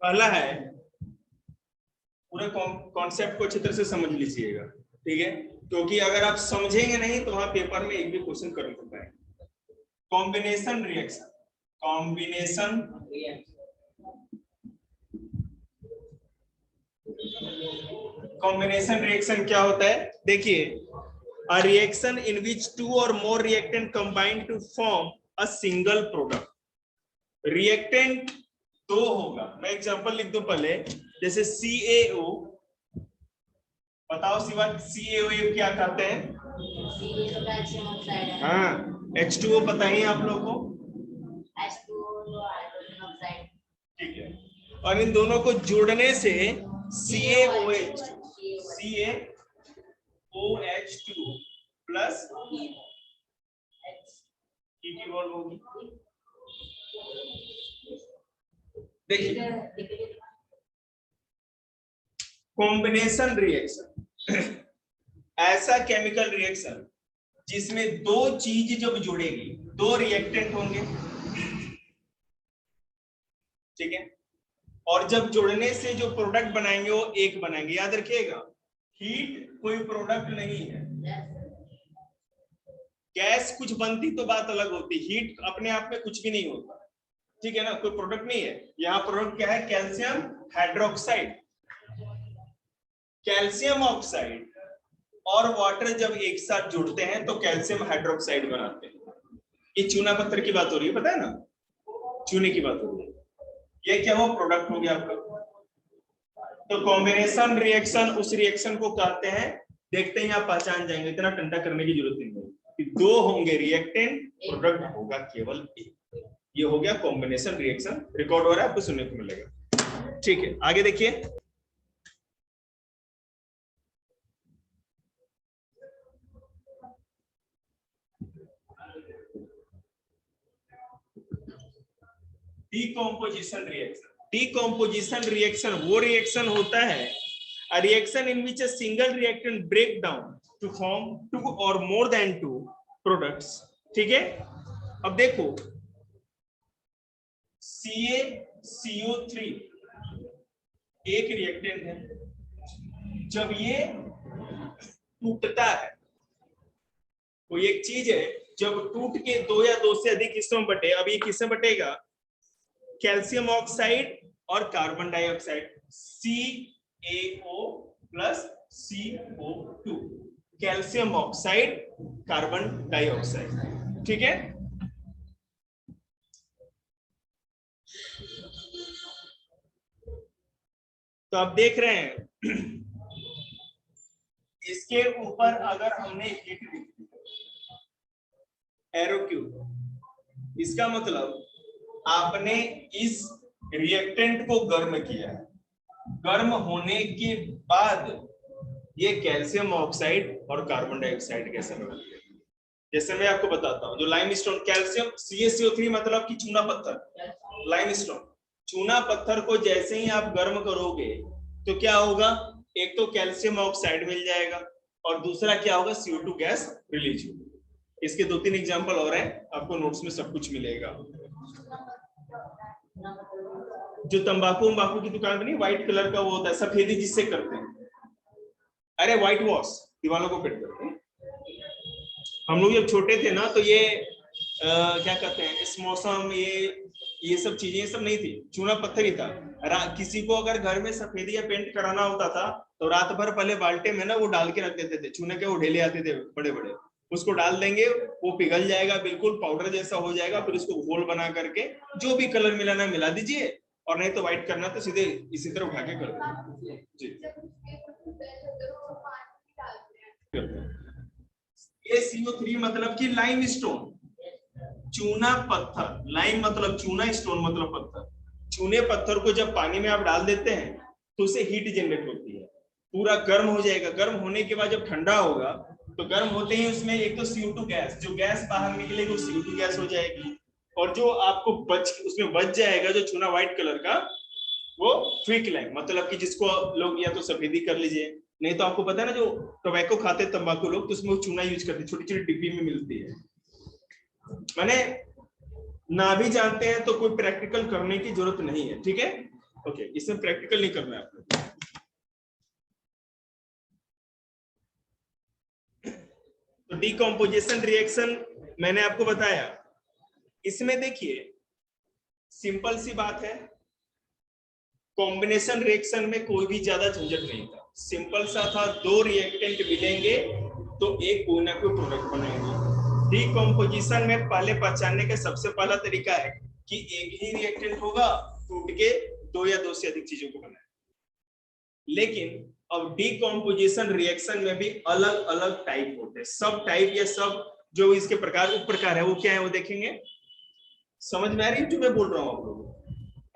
पहला है, पूरे कॉन्सेप्ट को अच्छी तरह से समझ लीजिएगा, ठीक है, क्योंकि अगर आप समझेंगे नहीं तो वहां पेपर में एक भी क्वेश्चन कर नहीं पाएंगे। कॉम्बिनेशन रिएक्शन, कॉम्बिनेशन रिएक्शन क्या होता है? देखिए, a reaction in which two or more reactant combine to form a single product. Reactant दो होगा, मैं एग्जांपल लिख दूं पहले, जैसे CaO, बताओ सिवा CaO क्या कहते हैं? हाँ, H2O पता ही आप लोगों को, ठीक है, और इन दोनों को जोड़ने से CaOH प्लस की बॉल होगी। देखिए, कॉम्बिनेशन रिएक्शन ऐसा केमिकल रिएक्शन जिसमें दो चीज जब जुड़ेगी, दो रिएक्टेंट होंगे, ठीक है, और जब जुड़ने से जो प्रोडक्ट बनाएंगे वो एक बनाएंगे। याद रखिएगा, हीट कोई प्रोडक्ट नहीं है, गैस कुछ बनती तो बात अलग होती, हीट अपने आप में कुछ भी नहीं होता, ठीक है ना, कोई प्रोडक्ट नहीं है। यहाँ प्रोडक्ट क्या है? Calcium hydroxide. कैल्शियम ऑक्साइड और वाटर जब एक साथ जुड़ते हैं तो कैल्शियम हाइड्रोक्साइड बनाते हैं। ये चूना पत्थर की बात हो रही है, पता है ना, चूने की बात हो रही है। ये क्या हो? प्रोडक्ट हो गया आपका। तो कॉम्बिनेशन रिएक्शन उस रिएक्शन को कहते हैं, देखते ही आप पहचान जाएंगे, इतना टंटा करने की जरूरत नहीं है कि दो होंगे रिएक्टेंट, प्रोडक्ट होगा केवल एक। ये हो गया कॉम्बिनेशन रिएक्शन, रिकॉर्ड हो रहा है, आपको सुनने को मिलेगा, ठीक है। आगे देखिए, डीकॉम्पोजिशन रिएक्शन। डीकॉम्पोजिशन रिएक्शन वो रिएक्शन होता है, a reaction in which a single reactant break down to form two or more than two products, ठीक है। अब देखो, CaCO3 एक रिएक्टेंट है, जब ये टूटता है, कोई एक चीज है, जब टूट के दो या दो से अधिक हिस्सों में बटे, अब ये किसमें बटेगा? कैल्शियम ऑक्साइड और carbon dioxide, CaO plus CO2, calcium oxide carbon dioxide, ठीक है। तो आप देख रहे हैं, इसके ऊपर अगर हमने हीट दी, एरो क्यूब, इसका मतलब आपने इस रिएक्टेंट को गर्म किया, गर्म होने के बाद ये कैल्शियम ऑक्साइड और कार्बन डाइऑक्साइड कैसे बना दिया। जैसे मैं आपको बताता हूँ, जो लाइमस्टोन, कैल्शियम CaCO3 मतलब कि चूना पत्थर, लाइमस्टोन, चूना पत्थर को जैसे ही आप गर्म करोगे तो क्या होगा? एक तो कैल्शियम ऑक्साइड मिल जाएगा और दूसरा क्या होगा? CO2 गैस रिलीज होगी। इसके दो तीन एग्जांपल और हैं, आपको नोट्स में सब कुछ मिलेगा। जो तंबाकू की दुकान में नहीं व्हाइट कलर का वो होता है, सफेदी जिससे करते हैं, अरे व्हाइट वॉश दीवालों को पेंट करते हैं। हम लोग जब छोटे थे ना तो ये क्या कहते हैं, इस मौसम, ये सब चीजें, ये सब नहीं थी, चूना पत्थर ही था। किसी को अगर घर में सफेदी या पेंट कराना होता था तो रात भर पहले बाल्टे में ना वो डाल के रख देते थे, चूने के वो ढेले आते थे बड़े बड़े, उसको डाल देंगे, वो पिघल जाएगा, बिल्कुल पाउडर जैसा हो जाएगा, फिर उसको घोल बना करके जो भी कलर मिलाना मिला दीजिए, और नहीं तो व्हाइट करना तो सीधे इसी तरह उठा के कर दीजिए जी। ये CO3 मतलब कि लाइमस्टोन, चूना पत्थर, लाइम मतलब चूना, स्टोन मतलब पत्थर। चूने पत्थर को जब पानी में आप डाल देते हैं तो उसे हीट जनरेट होती है, पूरा गर्म हो जाएगा। गर्म होने के बाद जब ठंडा होगा तो गर्म होते ही उसमें एक तो CO2 गैस, जो गैस बाहर निकलेगी वो CO2 गैस हो जाएगी, और जो आपको उसमें बच जाएगा जो चूना व्हाइट कलर का, वो क्विकलाइन, मतलब कि जिसको लोग या तो सफेदी कर लीजिए, नहीं तो आपको पता है ना जो टोबैको खाते तंबाकू लोग, तो उसमें वो चूना यूज करते, छोटी छोटी डिब्बी में मिलती है। मैंने ना भी जानते हैं तो कोई प्रैक्टिकल करने की जरूरत नहीं है, ठीक है। ओके, इसमें प्रैक्टिकल नहीं करना है आपको। तो डिकम्पोजिशन रिएक्शन मैंने आपको बताया। इसमें देखिए सिंपल सी बात है, कॉम्बिनेशन रिएक्शन में कोई भी ज्यादा झंझट नहीं था, सिंपल सा था, दो रिएक्टेंट मिलेंगे तो एक कोई ना कोई प्रोडक्ट बनाएंगे। डिकम्पोजिशन में पहले पहचानने का सबसे पहला तरीका है कि एक ही रिएक्टेंट होगा, टूट के दो या दो से अधिक चीजों को बनाए। लेकिन अब डिकम्पोजिशन रिएक्शन में भी अलग अलग टाइप होते हैं, सब टाइप या सब जो इसके प्रकार उप प्रकार है वो क्या है वो देखेंगे। समझ में आ रही है जो मैं बोल रहा हूं आप लोगों को?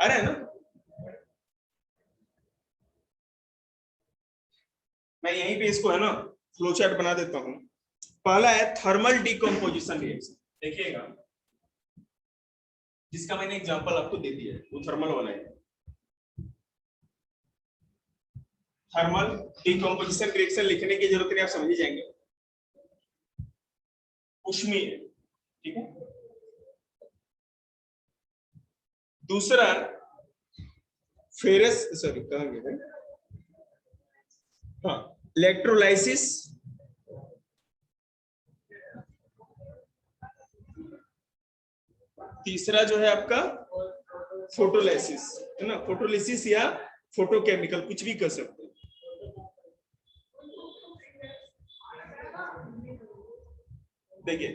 आ रहा है ना? मैं यहीं पे इसको है ना फ्लो चार्ट बना देता हूं। पहला है थर्मल डिकम्पोजिशन रिएक्शन, देखिएगा जिसका मैंने एग्जांपल आपको दे दिया है वो थर्मल वाला है। थर्मल डिकम्पोजिशन रिएक्शन लिखने की जरूरत नहीं, आप समझ ही जाएंगे, ऊष्मीय, ठीक है। दूसरा फेरस, सॉरी कहां गया, हाँ, इलेक्ट्रोलाइसिस। तीसरा जो है आपका फोटोलाइसिस, है ना, फोटोलिसिस या फोटोकेमिकल कुछ भी कर सकते हैं। देखिए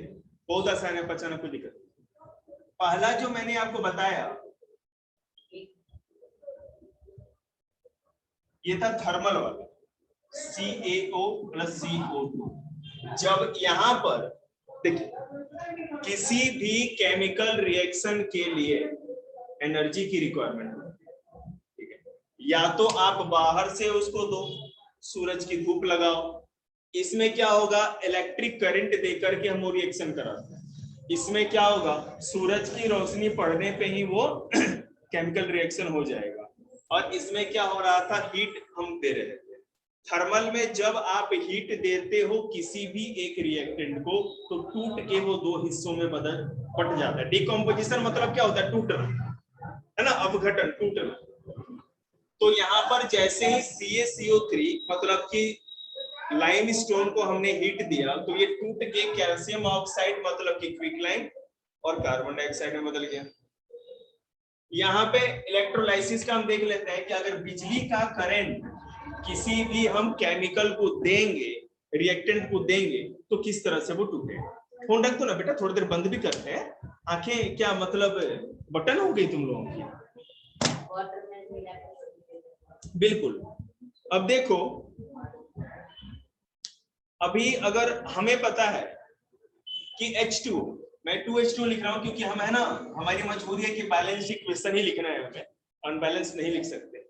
बहुत आसान है, पहचाना कोई दिक्कत नहीं। पहला जो मैंने आपको बताया ये था थर्मल वाला, CaO + CO2। जब यहां पर देखिए किसी भी केमिकल रिएक्शन के लिए एनर्जी की रिक्वायरमेंट है, ठीक है। या तो आप बाहर से उसको दो, सूरज की धूप लगाओ, इसमें क्या होगा, इलेक्ट्रिक करंट देकर के हम वो रिएक्शन कराते हैं। इसमें क्या होगा, सूरज की रोशनी पड़ने पे ही वो केमिकल रिएक्शन हो जाएगा। और इसमें क्या हो रहा था, हीट हम दे रहे थे। थर्मल में जब आप हीट देते हो किसी भी एक रिएक्टेंट को तो टूट के वो दो हिस्सों में बट जाता है। डिकम्पोजिशन मतलब क्या होता है, टूटना, है ना, अवघटन, टूटना। तो यहाँ पर जैसे ही CaCO3 मतलब कि लाइम स्टोन को हमने हीट दिया तो ये टूट के कैल्शियम ऑक्साइड मतलब कि क्विकलाइन और कार्बन डाइऑक्साइड में बदल गया। यहाँ पे इलेक्ट्रोलाइसिस का हम देख लेते हैं कि अगर बिजली का करंट किसी भी हम केमिकल को देंगे, रिएक्टेंट को देंगे तो किस तरह से वो टूटेगा। फोन रख दो ना बेटा, थोड़ी देर बंद भी करते हैं आंखें, क्या मतलब बटन हो गई तुम लोगों की। बिल्कुल। अब देखो, अभी अगर हमें पता है कि H2, मैं 2H2 लिख रहा हूं क्योंकि हम है ना, हमारी मजबूरी है कि बैलेंस इक्वेशन ही लिखना है, हमें अनबैलेंस नहीं लिख सकते।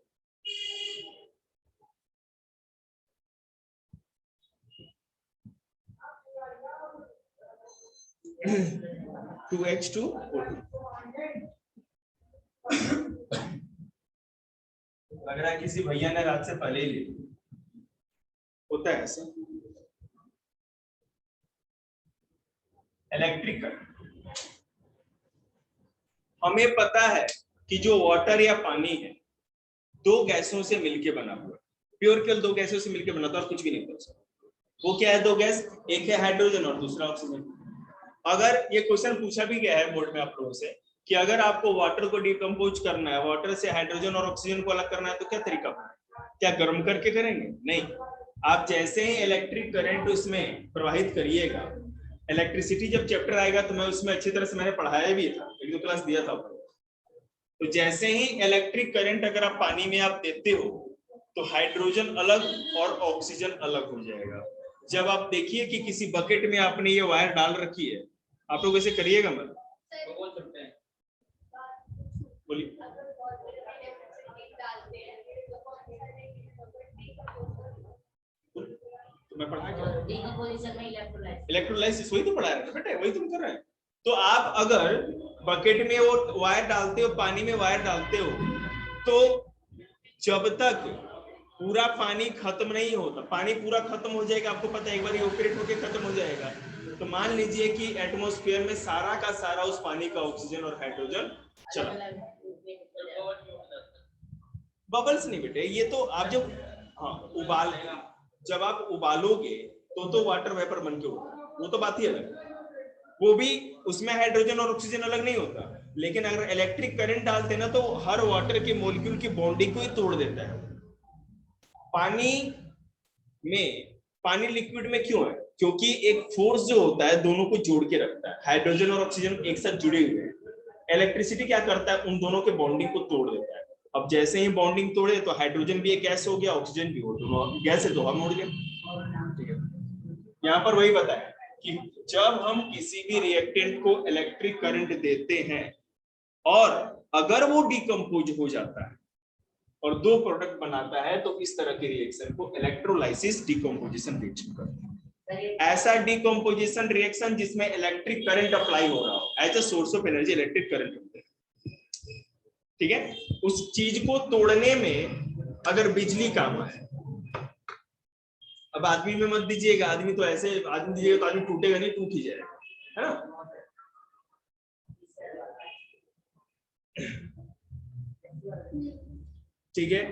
टू H2 लग रहा है किसी भैया ने रात से पहले ही ले ली, होता है ऐसा। इलेक्ट्रिक करंट, हमें पता है कि जो वाटर या पानी है दो गैसों से मिलके बना हुआ, प्योर केवल दो गैसों से मिलके बना था और कुछ भी नहीं था। वो क्या है, दो गैस, एक है हाइड्रोजन और दूसरा ऑक्सीजन। अगर ये क्वेश्चन पूछा भी गया है बोर्ड में आप लोगों से कि अगर आपको वाटर को डिकम्पोज करना है, वाटर से हाइड्रोजन और ऑक्सीजन को अलग करना है तो क्या तरीका, क्या गर्म करके करेंगे? नहीं, आप जैसे ही इलेक्ट्रिक करंट उसमें प्रवाहित करिएगा, इलेक्ट्रिसिटी जब चैप्टर आएगा तो मैं उसमें अच्छी तरह से मैंने पढ़ाया भी था, एक दो क्लास दिया था। तो जैसे ही इलेक्ट्रिक करंट अगर आप पानी में आप देते हो तो हाइड्रोजन अलग और ऑक्सीजन अलग हो जाएगा। जब आप देखिए कि किसी बकेट में आपने ये वायर डाल रखी है, आप लोग ऐसे करिएगा मत, बोलिए। तो मैं पढ़ा इलेक्ट्रोलाइसिस, वही तो पढ़ा रहे हैं बेटा, वही तुम कर रहे हैं। तो आप अगर बकेट में वो वायर डालते हो, पानी में वायर डालते हो, तो जब तक पूरा पानी खत्म नहीं होता, पानी पूरा खत्म हो जाएगा, आपको पता है एक बार इवेपोरेट होके खत्म हो जाएगा। तो मान लीजिए कि एटमॉस्फेयर में सारा का सारा उस पानी का ऑक्सीजन और हाइड्रोजन चला, बबल्स नहीं बेटे, ये तो आप जब जब आप उबालोगे तो वाटर वेपर बन के होगा, वो तो बात ही अलग है। वो भी उसमें हाइड्रोजन और ऑक्सीजन अलग नहीं होता, लेकिन अगर इलेक्ट्रिक करंट डालते ना तो हर वाटर के मॉलिक्यूल की बॉन्डिंग को ही तोड़ देता है। पानी लिक्विड में क्यों है? क्योंकि एक फोर्स जो होता है दोनों को जोड़ के रखता है, हाइड्रोजन और ऑक्सीजन एक साथ जुड़े हुए हैं। इलेक्ट्रिसिटी क्या करता है? उन दोनों के बॉन्डिंग को तोड़ देता है। अब जैसे ही बॉन्डिंग तोड़े तो हाइड्रोजन भी एक गैस हो गया, ऑक्सीजन भी हो, दोनों गैस है तो हम उड़ गए। ठीक है, यहाँ पर वही बताया कि जब हम किसी भी रिएक्टेंट को इलेक्ट्रिक करंट देते हैं और अगर वो डिकम्पोज हो जाता है और दो प्रोडक्ट बनाता है तो इस तरह के रिएक्शन को इलेक्ट्रोलाइसिस डिकम्पोजिशन रिएक्शन कहते हैं। ऐसा डिकम्पोजिशन रिएक्शन जिसमें इलेक्ट्रिक करंट अप्लाई हो रहा हो, as a source of energy electric current होता है। ठीक है, उस चीज को तोड़ने में अगर बिजली काम आए, अब आदमी में मत दीजिएगा, आदमी तो ऐसे आदमी दीजिएगा तो आदमी टूटेगा नहीं, टूट ही जाएगा, है ना। ठीक है,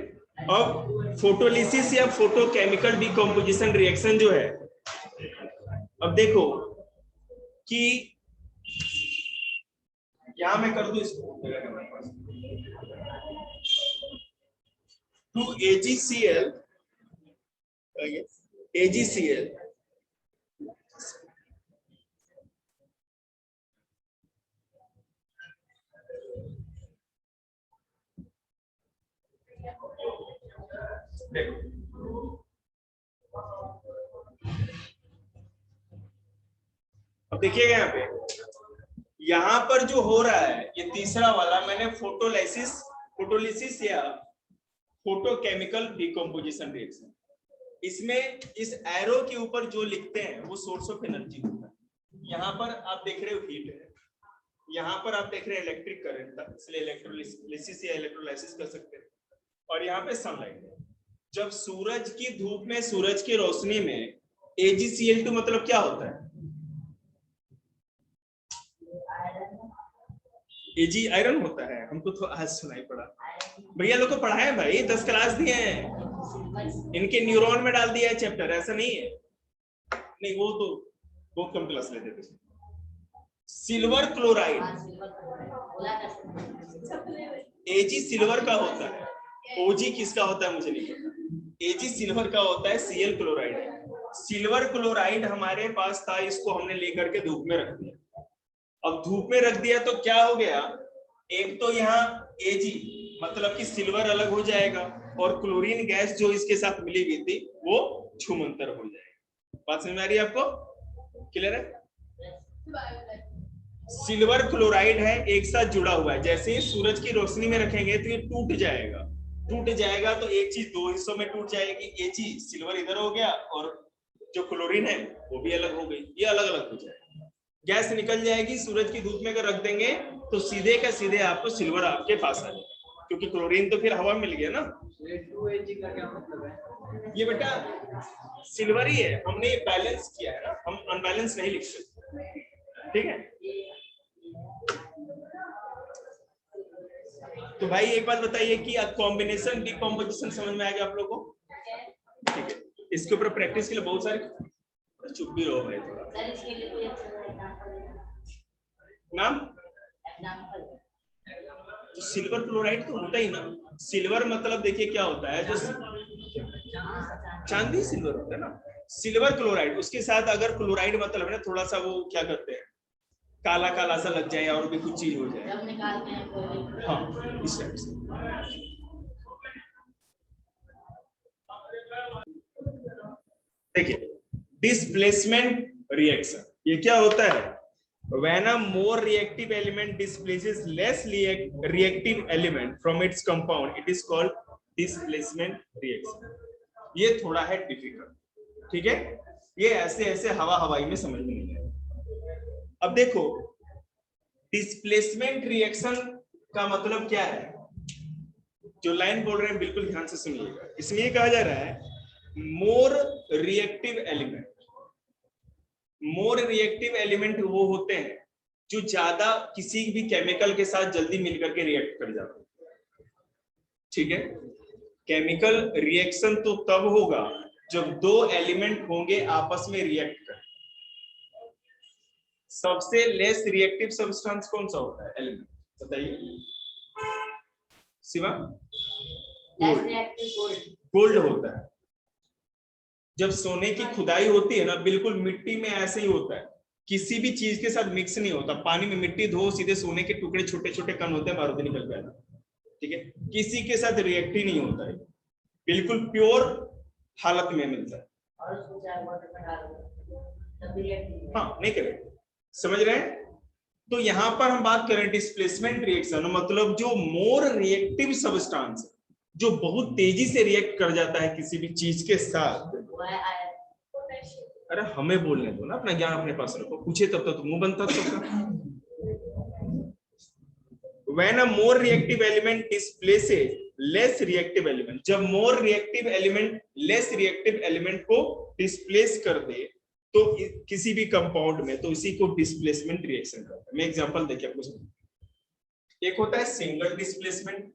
अब फोटोलिसिस या फोटोकेमिकल डिकम्पोजिशन रिएक्शन जो है, अब देखो कि यहां मैं कर दूं इसको, 2AgCl AgCl देखो अब देखिएगा यहाँ पर जो हो रहा है ये तीसरा वाला मैंने फोटोलिसिस या फोटोकेमिकल डिकम्पोजिशन रिएक्शन, इसमें इस एरो के ऊपर जो लिखते हैं वो सोर्स ऑफ एनर्जी होता है। यहाँ पर आप देख रहे हो हीट है, यहाँ पर आप देख रहे हैं इलेक्ट्रिक करंट था, इसलिए इलेक्ट्रोलिसिस या इलेक्ट्रोलाइसिस कर सकते हैं। और यहाँ पे सनलाइट है, जब सूरज की धूप में, सूरज की रोशनी में AgCl2 मतलब क्या होता है? Ag आयरन होता है। हमको तो आज सुनाई पड़ा, भैया लोग को पढ़ाए भाई, 10 क्लास दिए हैं, इनके न्यूरॉन में डाल दिया है चैप्टर, ऐसा नहीं है। नहीं वो तो बहुत कम क्लास लेते थे। सिल्वर क्लोराइड, Ag सिल्वर का होता है, OG किसका होता है मुझे नहीं पता। Ag सिल्वर का होता है, Cl क्लोराइड है। सिल्वर क्लोराइड हमारे पास था, इसको हमने लेकर के धूप में रख दिया। अब धूप में रख दिया तो क्या हो गया, एक तो यहाँ Ag मतलब कि सिल्वर अलग हो जाएगा और क्लोरीन गैस जो इसके साथ मिली हुई थी वो छुमंतर हो जाएगा। बात समझ में आ रही है आपको? क्लियर है? सिल्वर क्लोराइड है, एक साथ जुड़ा हुआ है, जैसे ही सूरज की रोशनी में रखेंगे तो ये टूट जाएगा तो एक चीज दो हिस्सों में टूट जाएगी। Ag सिल्वर इधर हो गया और जो क्लोरीन है वो भी अलग हो गई, ये अलग अलग हो जाएगा, गैस निकल जाएगी। सूरज की धूप में अगर रख देंगे तो सीधे का सीधे आपको सिल्वर आपके पास आ जाएगा, क्योंकि क्लोरीन तो फिर हवा मिल गया ना। 2Ag का क्या मतलब है? ये बेटा सिल्वर ही है, हमने ये बैलेंस किया है ना, हम अनबैलेंस नहीं लिख सकते। ठीक है, तो भाई एक बात बताइए कि कॉम्बिनेशन डिकम्पोजिशन समझ में आ गया आप लोगों को? ठीक है, इसके ऊपर प्रैक्टिस के लिए बहुत सारे, चुप भी रहो भाई थोड़ा। नाम तो सिल्वर क्लोराइड तो होता ही ना। सिल्वर मतलब देखिए क्या होता है, जो चांदी सिल्वर होता है ना, सिल्वर क्लोराइड, उसके साथ अगर क्लोराइड मतलब है ना थोड़ा सा वो क्या करते हैं, काला काला सा लग जाए और भी कुछ चीज हो जाए, हाँ इस टाइप से। देखिए डिस्प्लेसमेंट रिएक्शन, ये क्या होता है? When a more reactive element displaces less reactive element from its compound, it is called displacement reaction. ये थोड़ा है डिफिकल्ट, ठीक है, ये ऐसे ऐसे हवा हवाई में समझ में नहीं आएगा। अब देखो डिस्प्लेसमेंट रिएक्शन का मतलब क्या है, जो लाइन बोल रहे हैं बिल्कुल ध्यान से सुनिएगा। इसमें कहा जा रहा है more reactive element, more reactive element वो होते हैं जो ज्यादा किसी भी केमिकल के साथ जल्दी मिलकर के रिएक्ट कर जाते हैं। ठीक है, केमिकल रिएक्शन तो तब होगा जब दो एलिमेंट होंगे आपस में रिएक्ट कर। सबसे लेस रिएक्टिव सब्सटेंस कौन सा होता है एलिमेंट, बताइए शिवा? गोल्ड होता है। जब सोने की खुदाई होती है ना, बिल्कुल मिट्टी में ऐसे ही होता है, किसी भी चीज के साथ मिक्स नहीं होता। पानी में मिट्टी धो, सीधे सोने के टुकड़े छोटे छोटे कण होते हैं, मारुति निकल गया, ठीक है, किसी के साथ रिएक्ट ही नहीं होता है, बिल्कुल प्योर हालत में मिलता है। हाँ नहीं करें, समझ रहे हैं? तो यहां पर हम बात करें डिस्प्लेसमेंट रिएक्शन, मतलब जो मोर रिएक्टिव सब्सटेंस, जो बहुत तेजी से रिएक्ट कर जाता है किसी भी चीज के साथ। अरे हमें बोलने दो ना, अपना ज्ञान अपने पास रखो, पूछे तब तक तो मुंह बनता सबका। When a more reactive element displaces less reactive element, जब more reactive element less reactive element को displace कर दे तो किसी भी कंपाउंड में, तो इसी को डिस्प्लेसमेंट रिएक्शन कहते हैं। मैं एग्जांपल देखिए आपको समझ। एक होता है सिंगल डिस्प्लेसमेंट,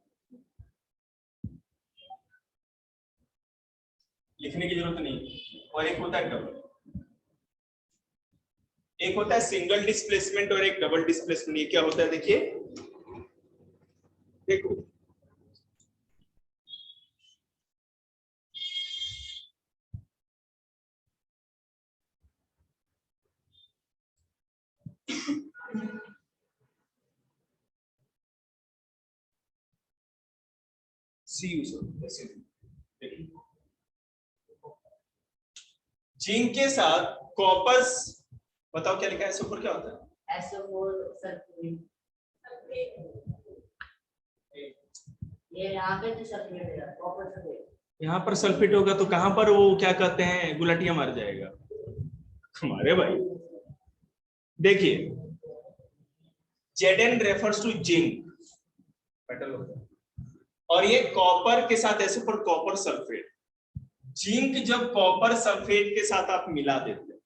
लिखने की जरूरत नहीं, और एक होता है डबल। एक होता है सिंगल डिस्प्लेसमेंट और एक डबल डिस्प्लेसमेंट। ये क्या होता है देखिए, देखो जिंक के साथ कॉपर, बताओ क्या लिखा है ऊपर, क्या होता है? SO4 sulphate. ये यहाँ पे तो सल्फेट है, कॉपर सल्फेट। यहाँ पर सल्फेट होगा तो कहां पर वो क्या कहते हैं, गुलाटियां मार जाएगा हमारे भाई। देखिए Zn refers to zinc metal होता है, और ये कॉपर के साथ ऐसे पर कॉपर सल्फेट। जिंक जब कॉपर सल्फेट के साथ आप मिला देते हैं,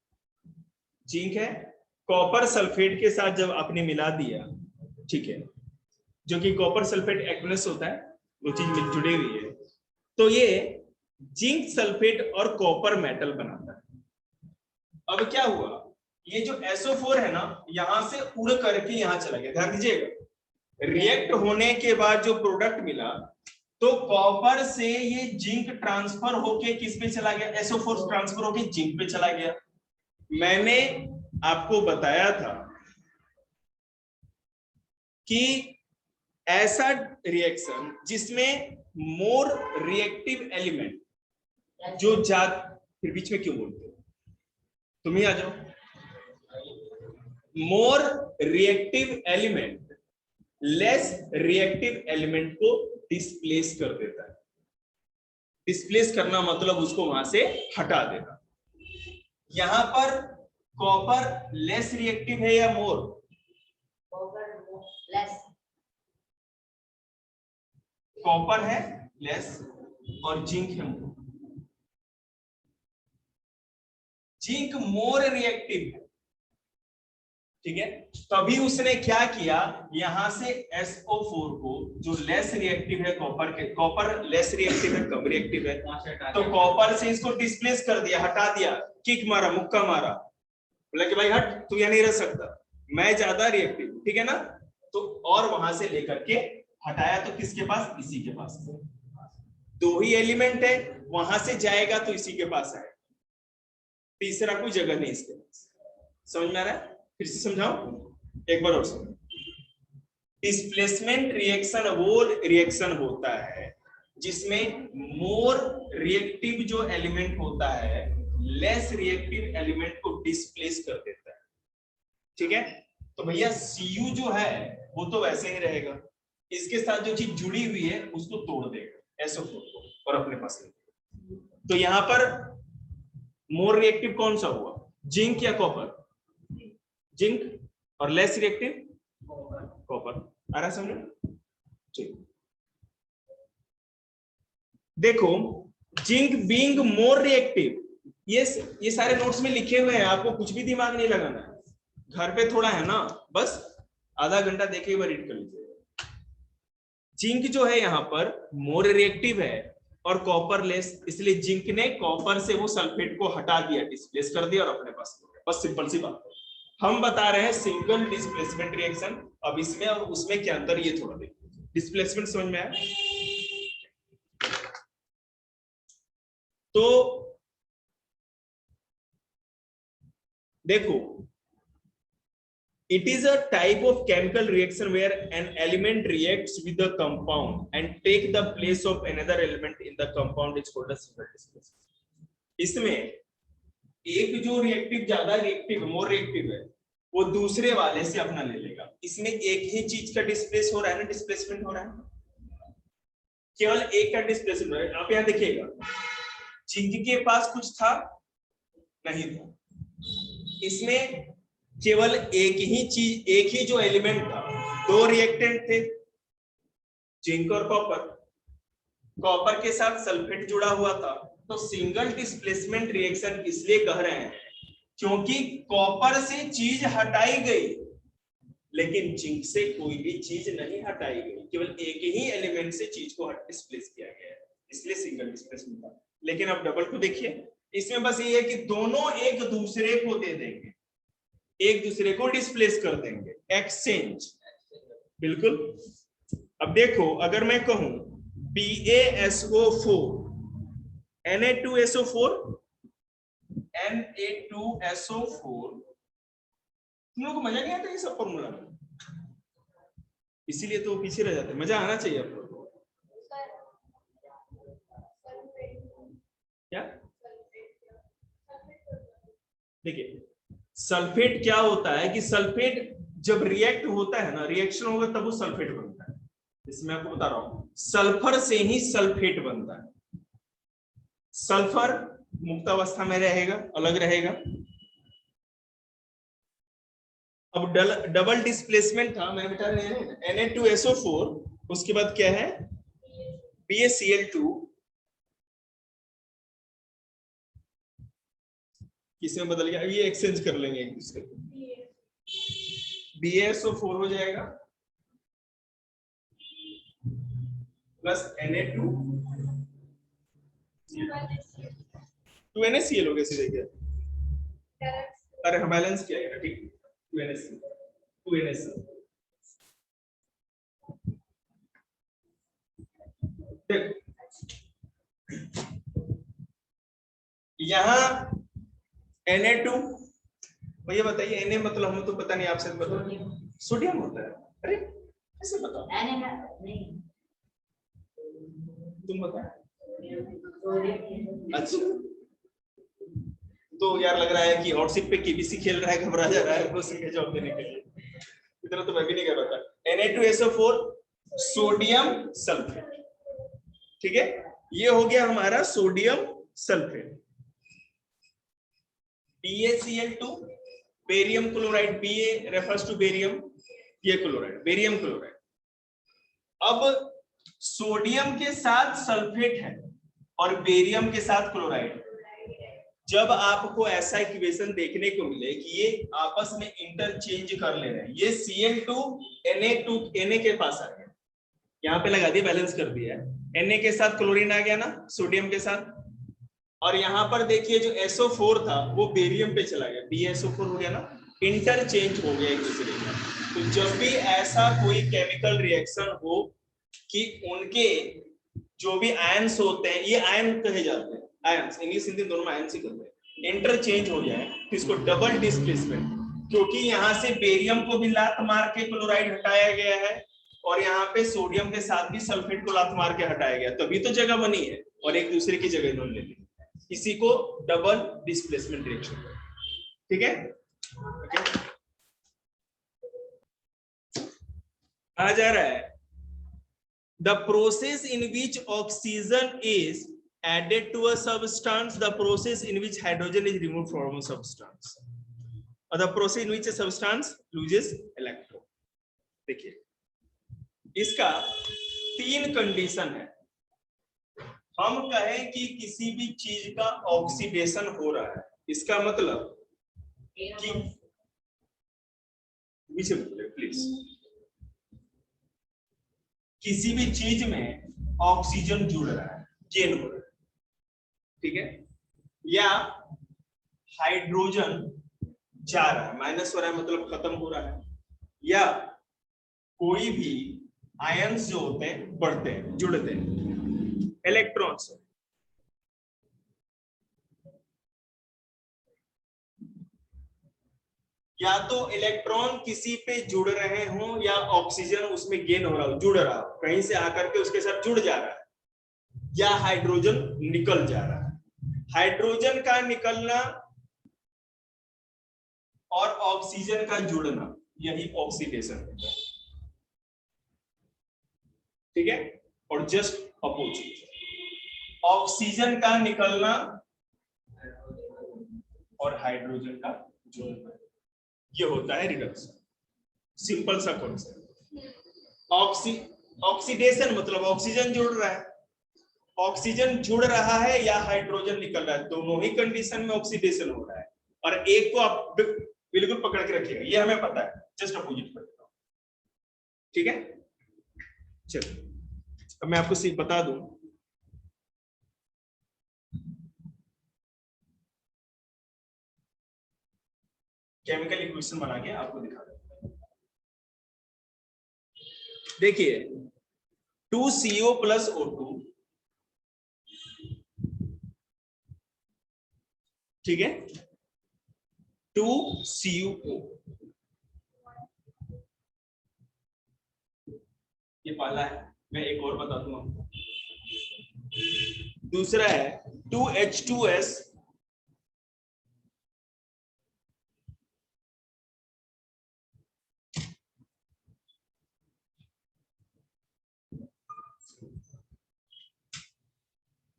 जिंक है कॉपर सल्फेट के साथ जब आपने मिला दिया, ठीक है, जो कि कॉपर सल्फेट एक्वस होता है, वो चीज मिल जुड़ी हुई है, तो ये जिंक सल्फेट और कॉपर मेटल बनाता है। अब क्या हुआ, ये जो SO4 है ना, यहां से उड़ करके यहां चला गया। ध्यान दीजिएगा, रिएक्ट होने के बाद जो प्रोडक्ट मिला, तो कॉपर से ये जिंक ट्रांसफर होके किस पे चला गया, SO4 ट्रांसफर होके जिंक पे चला गया। मैंने आपको बताया था कि ऐसा रिएक्शन जिसमें मोर रिएक्टिव एलिमेंट जो फिर बीच में क्यों बोलते हो, तुम ही आ जाओ। More reactive element less reactive element को डिस्प्लेस कर देता है। डिस्प्लेस करना मतलब उसको वहां से हटा देना। यहां पर कॉपर लेस रिएक्टिव है या मोर? लेस। कॉपर है लेस और जिंक है मोर। जिंक मोर रिएक्टिव है, ठीक है, तभी उसने क्या किया, यहां से SO4 को जो लेस रिएक्टिव है कॉपर के, कॉपर लेस रिएक्टिव है, कम रिएक्टिव है, तो कॉपर से इसको डिस्प्लेस कर दिया, हटा दिया, किक मारा, मुक्का मारा, बोला कि भाई हट, तू यहां नहीं रह सकता, मैं ज्यादा रिएक्टिव, ठीक है ना, तो और वहां से लेकर के हटाया, तो किसके पास, इसी के पास। दो ही एलिमेंट है, वहां से जाएगा तो इसी के पास आएगा, तीसरा कोई जगह नहीं इसके पास। समझ में आ रहा है? फिर से समझाओ एक बार और समझो। डिस्प्लेसमेंट रिएक्शन वो रिएक्शन होता है जिसमें मोर रिएक्टिव जो एलिमेंट होता है लेस रिएक्टिव एलिमेंट को डिस्प्लेस कर देता है, ठीक है। तो भैया Cu जो है वो तो वैसे ही रहेगा, इसके साथ जो चीज जुड़ी हुई है उसको तोड़ देगा SO4 को और अपने पास ले। तो यहां पर मोर रिएक्टिव कौन सा हुआ, जिंक या कॉपर? जिंक। और लेस रिएक्टिव कॉपर। आ रहा समझ? ठीक, देखो जिंक बीइंग मोर रिएक्टिव, ये सारे नोट्स में लिखे हुए हैं, आपको कुछ भी दिमाग नहीं लगाना है, घर पे थोड़ा है ना, बस आधा घंटा देखे एक बार रीड कर लीजिए। जिंक जो है यहां पर मोर रिएक्टिव है, और कॉपर लेस, इसलिए जिंक ने कॉपर से वो सल्फेट को हटा दिया, डिस्प्लेस कर दिया और अपने पास हो गया। बस सिंपल सी बात है। हम बता रहे हैं सिंगल डिस्प्लेसमेंट रिएक्शन। अब इसमें और उसमें क्या अंतर, ये थोड़ा देखिए। डिस्प्लेसमेंट समझ में आया? तो देखो, it is a type of chemical reaction where an element reacts with the compound and take the place of another element in the compound is called a single displacement। इसमें एक जो रिएक्टिव ज्यादा reactive more reactive है वो दूसरे वाले से अपना ले लेगा। इसमें एक ही चीज का डिस्प्लेस हो रहा है ना, डिस्प्लेसमेंट हो रहा है, केवल एक का डिस्प्लेसमेंट हो रहा है। आप यहां देखिएगा, जिंक के पास कुछ था नहीं था, इसमें केवल एक ही चीज, एक ही जो एलिमेंट था, दो रिएक्टेंट थे, जिंक और कॉपर, कॉपर के साथ सल्फेट जुड़ा हुआ था। तो सिंगल डिस्प्लेसमेंट रिएक्शन इसलिए कह रहे हैं क्योंकि कॉपर से चीज हटाई गई लेकिन जिंक से कोई भी चीज नहीं हटाई गई, केवल एक ही एलिमेंट से चीज को डिस्प्लेस किया गया है, इसलिए सिंगल डिस्प्लेसमेंट था। लेकिन अब डबल को देखिए, इसमें बस ये है कि दोनों एक दूसरे को दे देंगे, एक दूसरे को डिस्प्लेस कर देंगे, एक्सचेंज। बिल्कुल। अब देखो, अगर मैं कहूं BaSO4 Na2SO4 Na2SO4, तुम लोग को मजा नहीं आता ये सब फॉर्मूला में, इसीलिए तो पीछे रह जाते। मजा आना चाहिए आप लोग को। क्या देखिए, सल्फेट क्या होता है कि सल्फेट जब रिएक्ट होता है ना, रिएक्शन होगा तब वो सल्फेट बनता है। इसमें आपको बता रहा हूं, सल्फर से ही सल्फेट बनता है। सल्फर मुक्त अवस्था में रहेगा, अलग रहेगा। अब डबल डिस्प्लेसमेंट था, मैंने बता Na2SO4, उसके बाद क्या है BaCl2, किसमें बदल गया, ये एक्सचेंज कर लेंगे एक दूसरे को, BaSO4 हो जाएगा प्लस Na2 2NaCl हो गया सीधे क्या? अरे हम बैलेंस किया है ना, ठीक, 2NaCl। यहां Na2, भैया बताइए Na मतलब, हम तो पता नहीं, आपसे बताओ। सोडियम होता है। अरे कैसे बताओ, तुम बताओ। अच्छा, तो यार लग रहा है कि हॉटशिप पे केबीसी खेल रहा है, घबरा जा रहा है क्वेश्चन का जवाब देने के लिए। इतना तो मैं भी नहीं कर रहा था। Na2SO4 सोडियम सल्फेट, ठीक है, ये हो गया हमारा sodium sulphate. BaCl2 barium chloride, Ba refers to barium, ये क्लोराइड, बेरियम क्लोराइड। अब सोडियम के साथ सल्फेट है और बेरियम के साथ क्लोराइड। जब आपको ऐसा इक्वेशन देखने को मिले कि ये आपस में इंटरचेंज कर ले रहे हैं, ये Cl2 Na के पास आ गया, यहाँ पे लगा दिया, बैलेंस कर दिया है, Na के साथ क्लोरीन आ गया ना, सोडियम के साथ, और यहाँ पर देखिए जो SO4 था वो बेरियम पे चला गया, BaSO4 हो गया ना, इंटरचेंज हो गया एक दूसरे का। तो जब भी ऐसा कोई केमिकल रिएक्शन हो कि उनके जो भी आयंस होते हैं, ये आयन कहे जाते हैं, आयंस, इंग्लिश हिंदी दोनों में आयंस ही कहते हैं, इंटरचेंज हो जाए तो इसको डबल डिस्प्लेसमेंट, क्योंकि यहाँ से बेरियम को भी लात मार के क्लोराइड हटाया गया है और यहाँ पे सोडियम के साथ भी सल्फेट को लात मार के हटाया गया, तभी तो जगह बनी है और एक दूसरे की जगह इन्होंने ले ली, इसी को डबल डिस्प्लेसमेंट रिएक्शन, ठीक है। कहा जा रहा है the process in which oxygen is added to a substance, the process in which hydrogen is removed from a substance, or the process in which a substance loses electron। देखिए, इसका 3 condition है। हम कहें कि किसी भी चीज का ऑक्सीडेशन हो रहा है, इसका मतलब कि पीछे प्लीज, किसी भी चीज में ऑक्सीजन जुड़ रहा है, गेन हो रहा है, ठीक है, या हाइड्रोजन जा रहा है, माइनस हो रहा है मतलब खत्म हो रहा है, या कोई भी आयंस जो होते हैं बढ़ते हैं, जुड़ते हैं, इलेक्ट्रॉन्स, या तो इलेक्ट्रॉन किसी पे जुड़ रहे हों या ऑक्सीजन उसमें गेन हो रहा हो, जुड़ रहा हो, कहीं से आकर के उसके साथ जुड़ जा रहा है, या हाइड्रोजन निकल जा रहा है। हाइड्रोजन का निकलना और ऑक्सीजन का जुड़ना, यही ऑक्सीडेशन होता है, ठीक है, और जस्ट अपोजिट, ऑक्सीजन का निकलना और हाइड्रोजन का जुड़ना, ये होता है रिडक्शन। सिंपल सा कॉन्सेप्ट। ऑक्सीडेशन मतलब ऑक्सीजन जुड़ रहा है, ऑक्सीजन जुड़ रहा है या हाइड्रोजन निकल रहा है, दोनों ही कंडीशन में ऑक्सीडेशन हो रहा है, और एक को आप बिल्कुल पकड़ के रखिएगा, ये हमें पता है, जस्ट अपोजिट कर देता हूं, ठीक है। चलो अब मैं आपको सिर्फ बता दूं, केमिकल इक्वेशन बना के आपको दिखा देता हूं। देखिए 2CO प्लस O2, ठीक है, 2CO, ये पहला है, मैं एक और बता दूं आपको। दूसरा है 2H2S,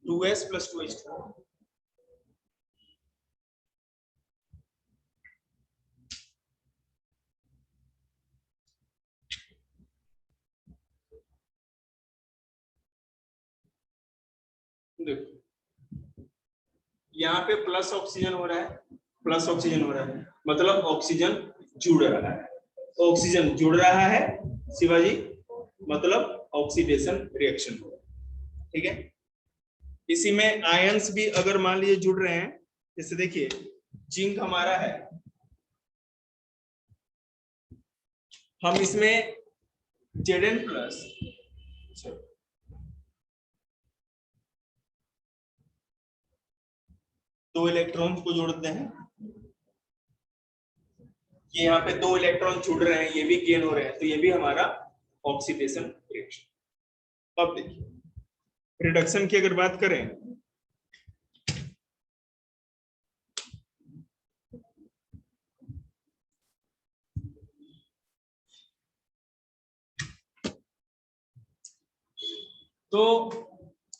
to S plus 2H2। देखो यहाँ पे प्लस ऑक्सीजन हो रहा है, प्लस ऑक्सीजन हो रहा है, मतलब ऑक्सीजन जुड़ रहा है, ऑक्सीजन जुड़ रहा है शिवाजी, मतलब ऑक्सीडेशन रिएक्शन हो रहा है, ठीक है। इसी में आयंस भी अगर मान लीजिए जुड़ रहे हैं, जैसे देखिए जिंक हमारा है, हम इसमें Zn प्लस दो इलेक्ट्रॉन को जोड़ते हैं, ये यहाँ पे दो इलेक्ट्रॉन जुड़ रहे हैं, ये भी गेन हो रहे हैं, तो ये भी हमारा ऑक्सीडेशन रिएक्शन। अब देखिए रिडक्शन की अगर बात करें, तो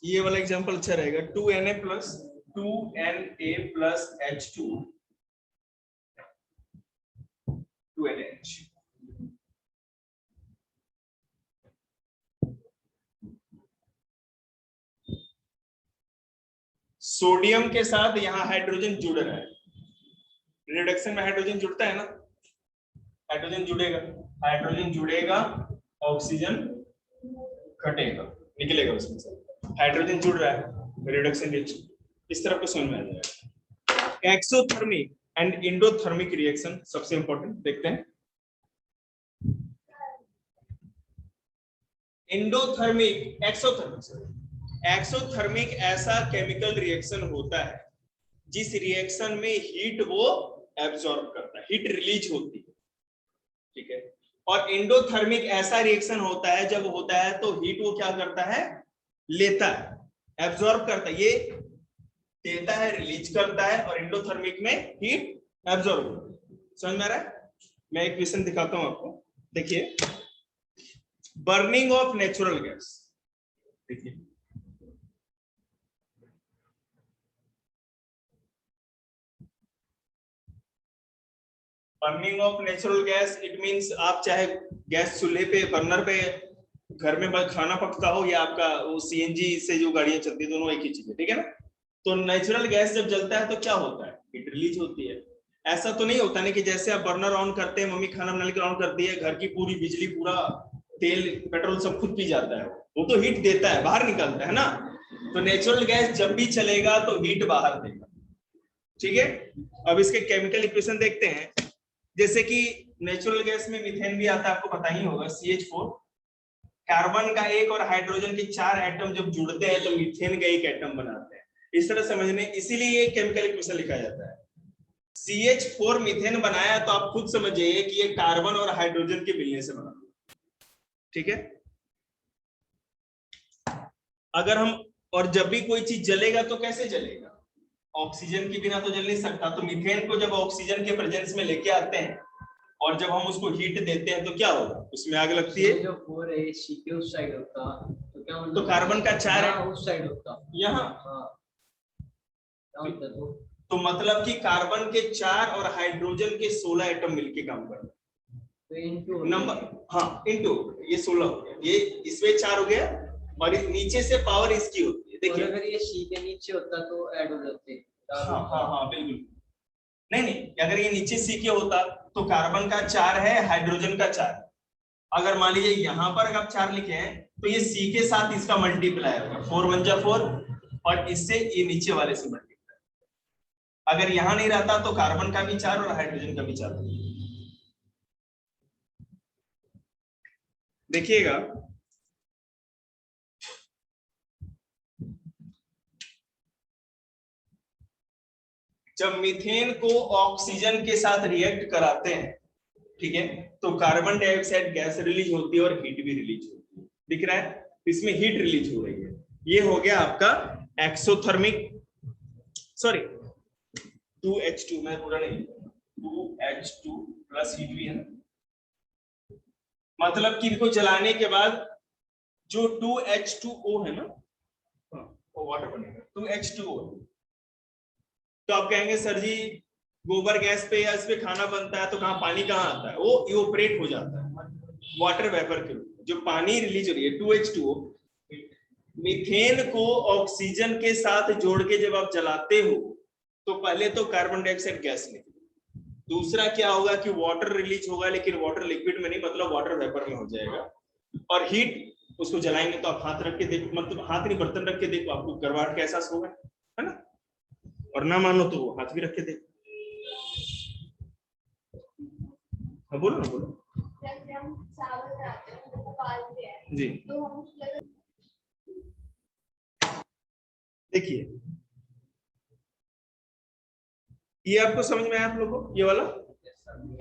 ये वाला एग्जांपल अच्छा रहेगा, 2Na plus 2Na plus H2 2NH, sodium के साथ यहाँ हाइड्रोजन जुड़ रहा है, रिडक्शन में हाइड्रोजन जुड़ता है ना, हाइड्रोजन जुड़ेगा, हाइड्रोजन जुड़ेगा, ऑक्सीजन घटेगा, निकलेगा उसमें से, हाइड्रोजन जुड़ रहा है, रिडक्शन रिएक्शन इस तरह को समझ में आ जाएगा। एक्सोथर्मिक एंड एंडोथर्मिक रिएक्शन सबसे इंपॉर्टेंट देखते हैं। एंडोथर्मिक, एक्सोथर्मिक ऐसा केमिकल रिएक्शन होता है जिस रिएक्शन में हीट वो एब्जॉर्ब करता है, हीट रिलीज होती है, ठीक है। और एंडोथर्मिक ऐसा रिएक्शन होता है जब होता है तो हीट वो क्या करता है, लेता है, एब्जॉर्ब करता है, ये देता है, रिलीज करता है, और एंडोथर्मिक में हीट एब्जॉर्ब, समझ में आ रहा है। मैं एक क्वेश्चन दिखाता हूं आपको, देखिए बर्निंग ऑफ नेचुरल गैस, देखिए burning of natural gas, it means आप चाहे गैस चूल्हे पे बर्नर पे घर में खाना पकता हो या आपका वो सीएनजी से जो गाड़ियां चलती है, दोनों एक ही चीज है, ठीक है ना। तो नेचुरल गैस जब जलता है तो क्या होता है, हीट रिलीज होती है। ऐसा तो नहीं होता ना कि जैसे आप बर्नर ऑन करते हैं, मम्मी खाना बनाने के ऑन करती है, घर की पूरी बिजली पूरा तेल पेट्रोल सब खुद पी जाता है, वो तो हीट देता है, बाहर निकलता है ना, तो नेचुरल गैस जब भी चलेगा तो हीट बाहर देगा, ठीक है। अब इसके केमिकल इक्वेशन देखते हैं। जैसे कि नेचुरल गैस में मीथेन भी आता है, आपको पता ही होगा, CH4। कार्बन का एक और हाइड्रोजन के 4 एटम जब जुड़ते हैं तो मीथेन का एक एटम बनाते हैं। इस तरह समझने, इसीलिए ये केमिकल इक्वेशन लिखा जाता है। CH4 मीथेन बनाया तो आप खुद समझ जाइए कि ये कार्बन और हाइड्रोजन के मिलने से बना, ठीक है। अगर हम, और जब भी कोई चीज जलेगा तो कैसे जलेगा, ऑक्सीजन के बिना तो जल नहीं सकता। तो मीथेन को जब ऑक्सीजन के प्रेजेंस में लेके आते हैं और जब हम उसको हीट देते हैं तो क्या होगा, उसमें आग लगती है। जो 4 है सी के उस साइड होता तो क्या मतलब, तो कार्बन का 4 है उस साइड होता यहाँ। तो मतलब कि कार्बन के 4 और हाइड्रोजन के 16 एटम मिलके काम कर रहे हैं। तो नंबर, हाँ, इनटू ये 16 हो गया, ये इसमें 4 हो गया और नीचे से पावर इसकी होती है। देखिए अगर ये सी के नीचे होता तो ऐड हो जाते। हाँ बिल्कुल। नहीं, अगर ये नीचे सी के होता तो कार्बन का 4 है, हाइड्रोजन का 4। अगर मान लीजिए यहाँ पर अगर आप 4 लिखे हैं तो ये सी के साथ इसका मल्टीप्लाई होगा, 4 1 जा 4, और इससे ये नीचे वाले से मल्टीप्लाई। अगर यहाँ नहीं रहता तो कार्बन का भी 4 और हाइड्रोजन का भी 4। देखिएगा, जब मीथेन को ऑक्सीजन के साथ रिएक्ट कराते हैं, ठीक है, तो कार्बन डाइऑक्साइड गैस रिलीज होती है और हीट भी रिलीज होती है। दिख रहा है, इसमें हीट रिलीज हो रही है। ये हो गया आपका एक्सोथर्मिक, सॉरी 2H2, मैं पूरा नहीं, 2H2 प्लस हीट भी है ना, मतलब कि इनको जलाने के बाद जो 2H2O है ना, वो वाटर बनेगा 2H2O। तो आप कहेंगे सर जी गोबर गैस पे या इस पे खाना बनता है तो कहाँ पानी कहाँ आता है, वो इवोपरेट हो जाता है वाटर वेपर के रूप में। जो पानी रिलीज हो रही है 2H2O, मीथेन को ऑक्सीजन के साथ जोड़ के जब आप जलाते हो तो पहले तो कार्बन डाइऑक्साइड गैस निकले, दूसरा क्या होगा कि वाटर रिलीज होगा, लेकिन वाटर लिक्विड में नहीं, मतलब वाटर वेपर में हो जाएगा। और हीट, उसको जलाएंगे तो आप हाथ रख के देखो, मतलब हाथ नहीं बर्तन रख के देखो, आपको गर्माहट का एहसास होगा, है ना। और ना मानो तो हाथ भी रख के देखो। बोलो ना, बोलो जी। देखिए ये आपको समझ में आया आप लोगों को, ये वाला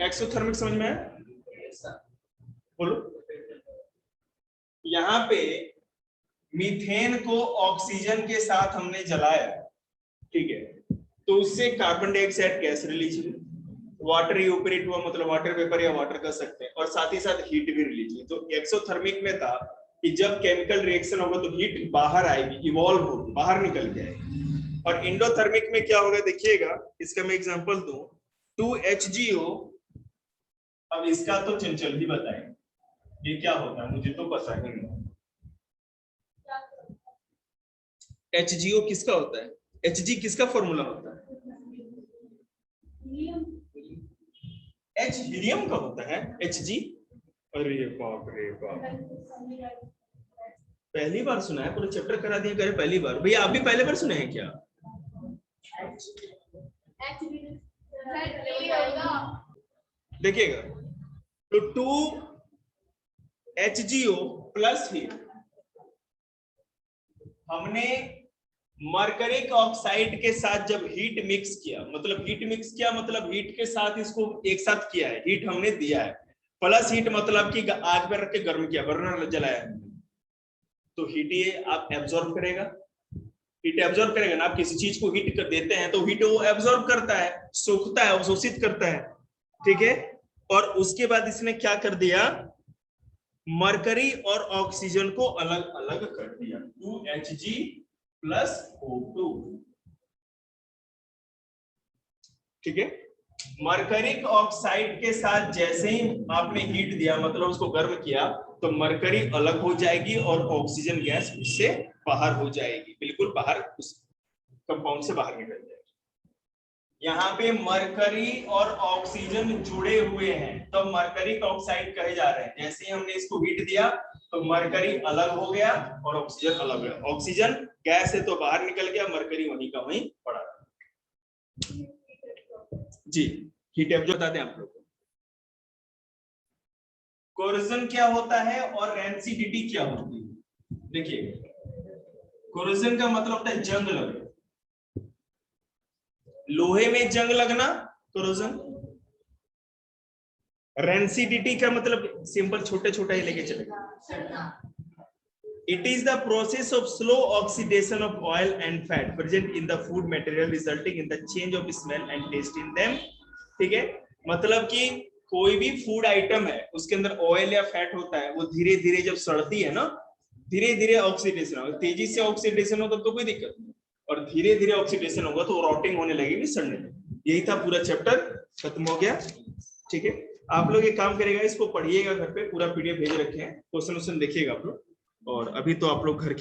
एक्सोथर्मिक समझ में आया, बोलो। यहाँ पे मीथेन को ऑक्सीजन के साथ हमने जलाया, ठीक है, तो उससे कार्बन डाइऑक्साइड गैस रिलीज हुई, वाटर इवोपरेट हुआ, मतलब वाटर वेपर या वाटर कह सकते हैं, और साथ ही साथ हीट भी रिलीज हुई। तो एक्सोथर्मिक में था कि जब केमिकल रिएक्शन होगा तो हीट बाहर आएगी, इवॉल्व होगी, बाहर निकल के आएगी। और इंडोथर्मिक में क्या होगा देखिएगा, इसका मैं एग्जांपल दूं, 2HgO। अब इसका तो चंचल ही बताएंगे ये क्या होता है, मुझे तो पता ही नहीं। HgO किसका होता है, Hg किसका फॉर्मूला होता है, H हीलियम का होता है Hg। अरे बाप रे बाप, पहली बार सुना है, पूरा चैप्टर करा दिया, करे पहली बार। भैया आप भी पहली बार सुने हैं क्या? देखिएगा, तो 2HgO प्लस हीट, हमने मरकरिक ऑक्साइड के साथ जब हीट मिक्स किया, मतलब हीट मिक्स किया मतलब हीट के साथ इसको एक साथ किया है, हीट हमने दिया है, प्लस हीट मतलब कि आग पर रख के गर्म किया, बर्नर जलाया, तो हीट ये आप एब्जॉर्ब करेगा, हीट एब्जॉर्ब करेगा ना। आप किसी चीज को हीट कर देते हैं तो हीट वो एब्जॉर्ब करता है, सोखता है, अवशोषित करता है, ठीक है। और उसके बाद इसने क्या कर दिया, मरकरी और ऑक्सीजन को अलग अलग कर दिया, 2Hg प्लस O2, ठीक है। मरकरिक ऑक्साइड के साथ जैसे ही आपने हीट दिया, मतलब उसको गर्म किया, तो मरकरी अलग हो जाएगी और ऑक्सीजन गैस उससे बाहर हो जाएगी, बिल्कुल बाहर, उस कंपाउंड से बाहर निकल जाएगी। यहाँ पे मरकरी और ऑक्सीजन जुड़े हुए हैं तो मरकरिक ऑक्साइड कहे जा रहे हैं। जैसे ही हमने इसको हीट दिया तो मरकरी अलग हो गया और ऑक्सीजन अलग हो गया। ऑक्सीजन गैस है तो बाहर निकल गया, मरकरी वहीं का वहीं पड़ा। जी हीट एब्जॉर्ब बता दें आप लोग को। कोरोजन क्या होता है और रेंसिडिटी क्या होती है? देखिए कोरोजन का मतलब होता है जंग लगना, लोहे में जंग लगना कोरोजन। रेंसिडिटी का मतलब सिंपल छोटे छोटे ही लेके चलेगा। It is the process of slow oxidation of oil and fat present in the food material resulting in the change of smell and taste in them। ठीक है, मतलब कि कोई भी फूड आइटम है उसके अंदर ऑयल या फैट होता है, वो धीरे धीरे जब सड़ती है ना, धीरे धीरे ऑक्सीडेशन होगा। तेजी से ऑक्सीडेशन हो तब तो कोई दिक्कत नहीं, और धीरे धीरे ऑक्सीडेशन होगा तो रॉटिंग होने लगेगी, सड़ने लगेगी। यही था पूरा चैप्टर, खत्म हो गया। ठीक है, आप लोग एक काम करेगा, इसको पढ़िएगा घर पे, पूरा पीडीएफ भेज रखे हैं, क्वेश्चन देखिएगा आप लोग। और अभी तो आप लोग घर की